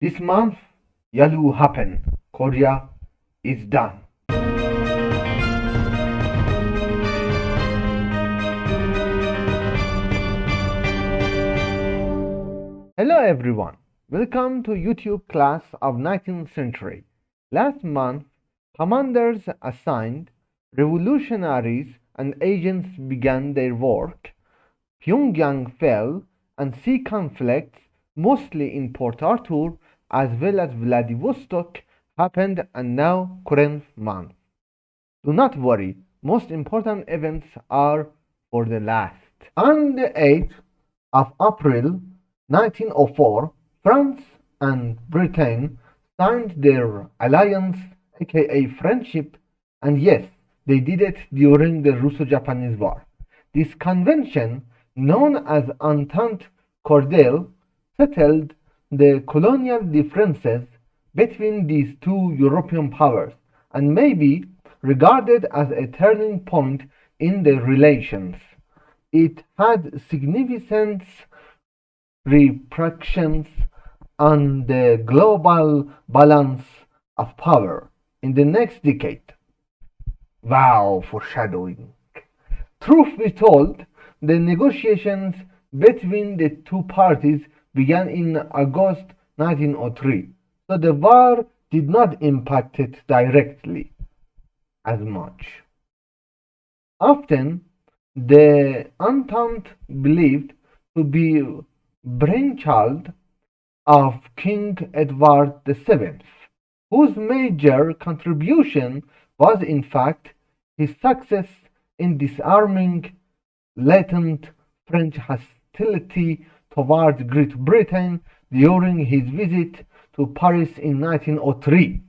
This month, Yalu happen. Korea is done. Hello everyone. Welcome to YouTube class of 19th century. Last month, commanders assigned, revolutionaries and agents began their work. Pyongyang fell and sea conflicts, mostly in Port Arthur as well as Vladivostok, happened, and now current month. Do not worry, most important events are for the last. On the 8th of April 1904, France and Britain signed their alliance, aka friendship, and yes, they did it during the Russo Japanese War. This convention, known as Entente Cordiale, settled the colonial differences between these two European powers and may be regarded as a turning point in the relations. It had significant repercussions on the global balance of power in the next decade. Wow, foreshadowing. Truth be told, the negotiations between the two parties began in August 1903, so the war did not impact it directly as much. Often, the Entente believed to be brainchild of King Edward VII, whose major contribution was in fact his success in disarming latent French hostility towards Great Britain during his visit to Paris in 1903.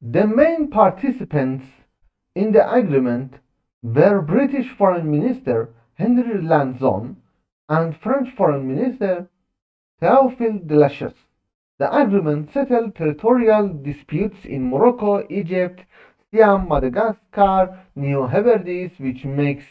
The main participants in the agreement were British Foreign Minister Henry Lanzon and French Foreign Minister Théophile Delachaux. The agreement settled territorial disputes in Morocco, Egypt, Siam, Madagascar, New Hebrides, which makes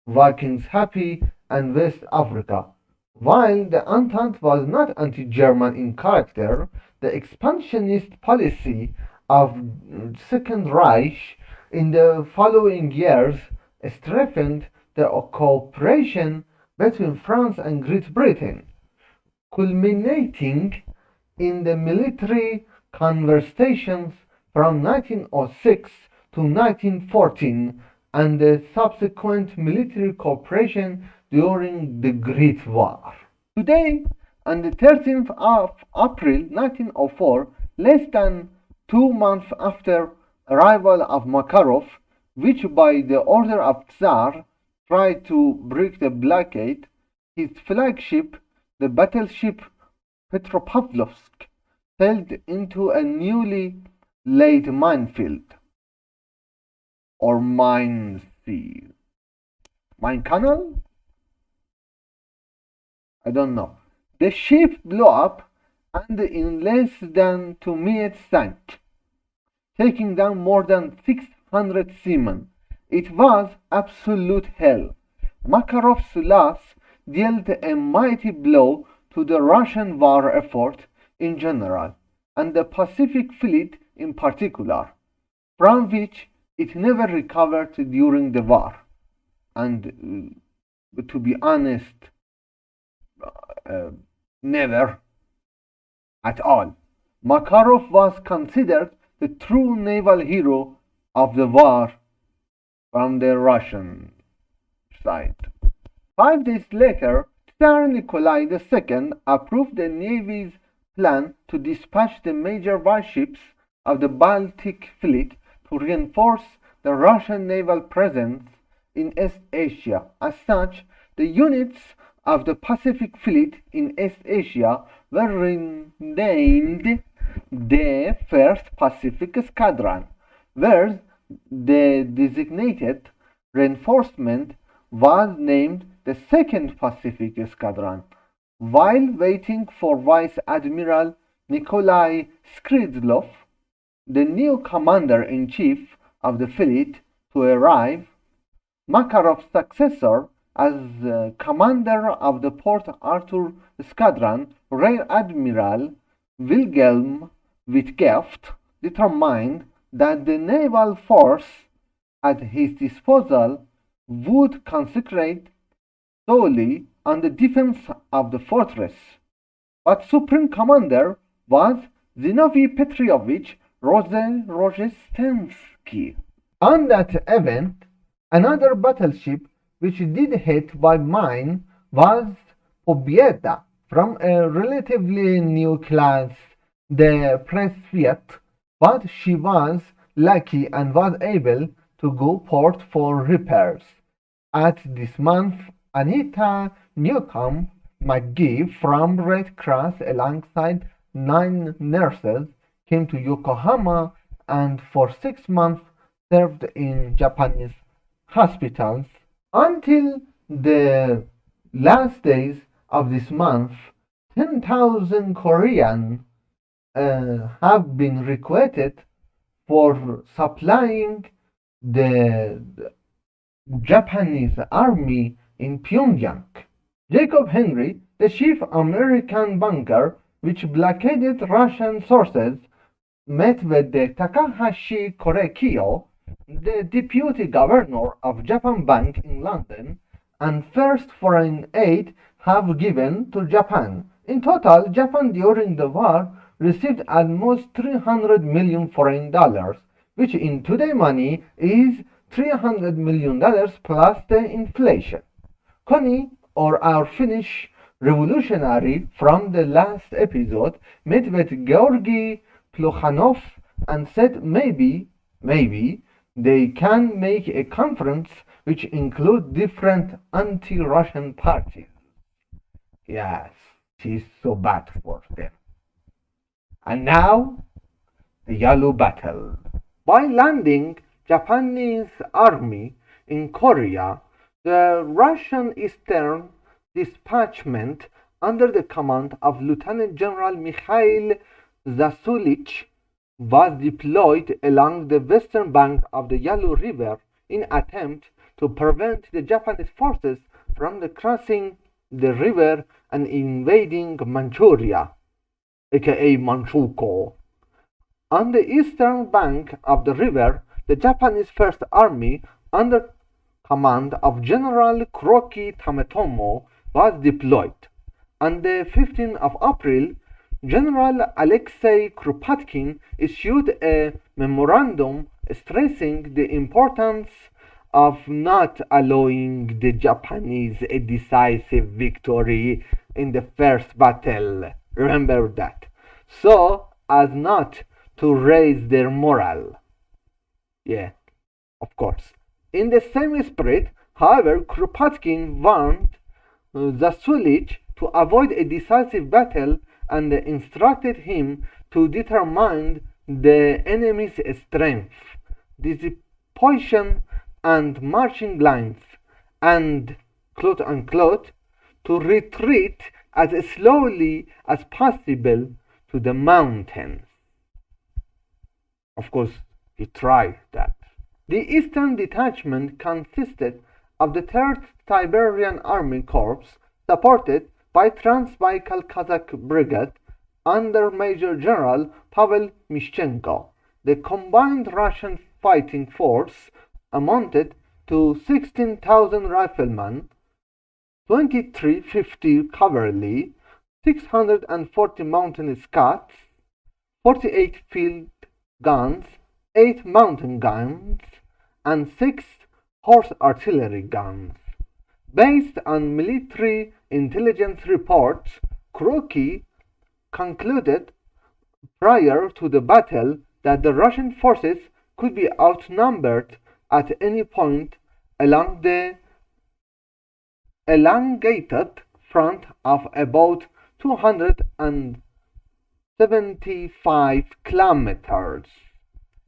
Vikings happy, and West Africa. While the Entente was not anti-German in character, the expansionist policy of Second Reich in the following years strengthened the cooperation between France and Great Britain, culminating in the military conversations from 1906 to 1914 and the subsequent military cooperation during the Great War. Today, on the 13th of April 1904, less than 2 months after arrival of Makarov, which by the order of Tsar tried to break the blockade, his flagship, the battleship Petropavlovsk, sailed into a newly laid minefield or mine sea. Mine canal? I don't know. The ship blew up and in less than 2 minutes sank, taking down more than 600 seamen. It was absolute hell. Makarov's loss dealt a mighty blow to the Russian war effort in general, and the Pacific Fleet in particular, from which it never recovered during the war. And to be honest, never at all. Makarov was considered the true naval hero of the war from the Russian side. 5 days later, Tsar Nikolai II approved the Navy's plan to dispatch the major warships of the Baltic Fleet to reinforce the Russian naval presence in East Asia. As such, the units of the Pacific Fleet in East Asia were renamed the 1st Pacific Squadron, whereas the designated reinforcement was named the 2nd Pacific Squadron. While waiting for Vice Admiral Nikolai Skridlov, the new commander-in-chief of the fleet, to arrive, Makarov's successor as commander of the Port Arthur Squadron, Rear Admiral Wilhelm Wittgenstein determined that the naval force at his disposal would concentrate solely on the defense of the fortress, but Supreme Commander was Zinovy Petrovich Rozhestensky. On that event, another battleship which did hit by mine was Pobieda from a relatively new class, the Presviet, but she was lucky and was able to go port for repairs. At this month, Anita Newcomb McGee from Red Cross alongside 9 nurses came to Yokohama and for 6 months served in Japanese hospitals until the last days of this month. 10,000 Koreans have been recruited for supplying the Japanese army in Pyongyang. Jacob Henry, the chief American banker which blockaded Russian sources, met with the Takahashi Korekiyo, the deputy governor of Japan Bank in London, and first foreign aid have given to Japan. In total, Japan during the war received almost 300 million foreign dollars, which in today money is $300 million plus the inflation. Connie, or our Finnish revolutionary from the last episode, met with Georgy Plukhanov and said maybe they can make a conference which include different anti-Russian parties. Yes, it is so bad for them. And now, the Yalu battle. By landing Japanese army in Korea, the Russian Eastern Detachment under the command of Lieutenant General Mikhail Zasulich was deployed along the western bank of the Yalu River in attempt to prevent the Japanese forces from crossing the river and invading Manchuria, aka Manchukuo. On the eastern bank of the river, the Japanese First Army under command of General Kuroki Tametomo was deployed. On the 15th of April, General Alexei Kropotkin issued a memorandum stressing the importance of not allowing the Japanese a decisive victory in the first battle. Remember that. So as not to raise their morale. Yeah, of course. In the same spirit, however, Kropotkin warned Zasulich to avoid a decisive battle and instructed him to determine the enemy's strength, disposition, and marching lines, and quote unquote, to retreat as slowly as possible to the mountains. Of course, he tried that. The Eastern Detachment consisted of the 3rd Siberian Army Corps, supported by Transbaikal Kazakh Brigade under Major General Pavel Mishchenko. The combined Russian fighting force amounted to 16,000 riflemen, 2,350 cavalry, 640 mountain scouts, 48 field guns, 8 mountain guns, and 6 horse artillery guns. Based on military intelligence reports, Kuroki concluded prior to the battle that the Russian forces could be outnumbered at any point along the elongated front of about 275 kilometers,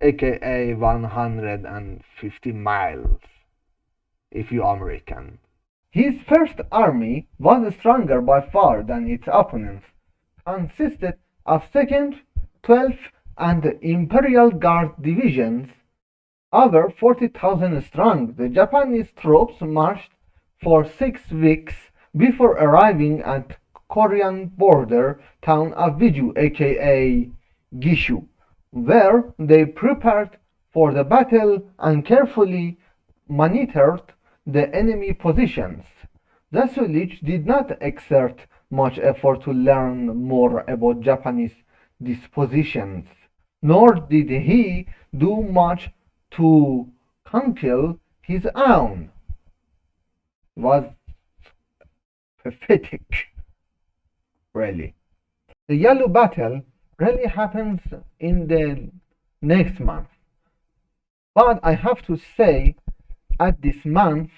aka 150 miles, if you American. His first army was stronger by far than its opponents, consisted of 2nd, 12th, and Imperial Guard divisions, over 40,000 strong. The Japanese troops marched for 6 weeks before arriving at Korean border town of Viju, aka Gishu, where they prepared for the battle and carefully monitored the enemy positions. The Sulich did not exert much effort to learn more about Japanese dispositions, nor did he do much to conquer his own. It was pathetic, really. The Yalu battle really happens in the next month. But I have to say, at this month,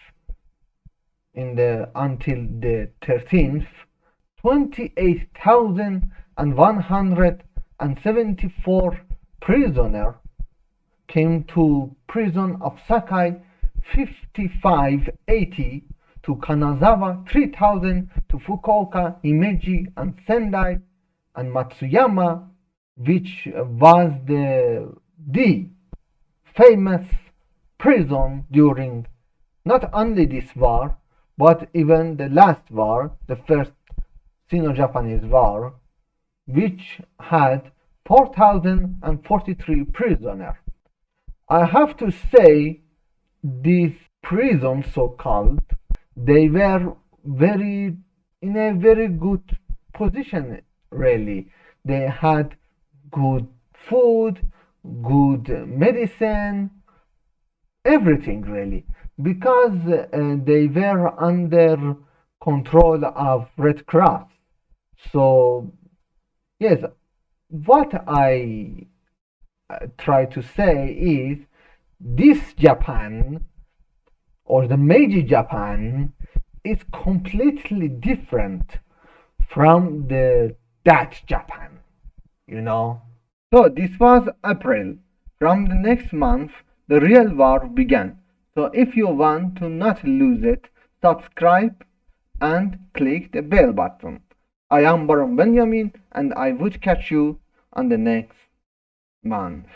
until the 13th, 28,174 prisoners came to prison of Sakai, 5580 to Kanazawa, 3000 to Fukuoka, Himeji, and Sendai, and Matsuyama, which was the famous prison during not only this war, but even the last war, the first Sino-Japanese war, which had 4,043 prisoners. I have to say, these prisons, so-called, they were in a very good position, really. They had good food, good medicine, everything, really, because they were under control of Red Cross. So, yes, what I try to say is this Japan, or the Meiji Japan, is completely different from that Japan, you know. So this was April. From the next month, the real war began. So if you want to not lose it, subscribe and click the bell button. I am Baron Benjamin, and I would catch you on the next month.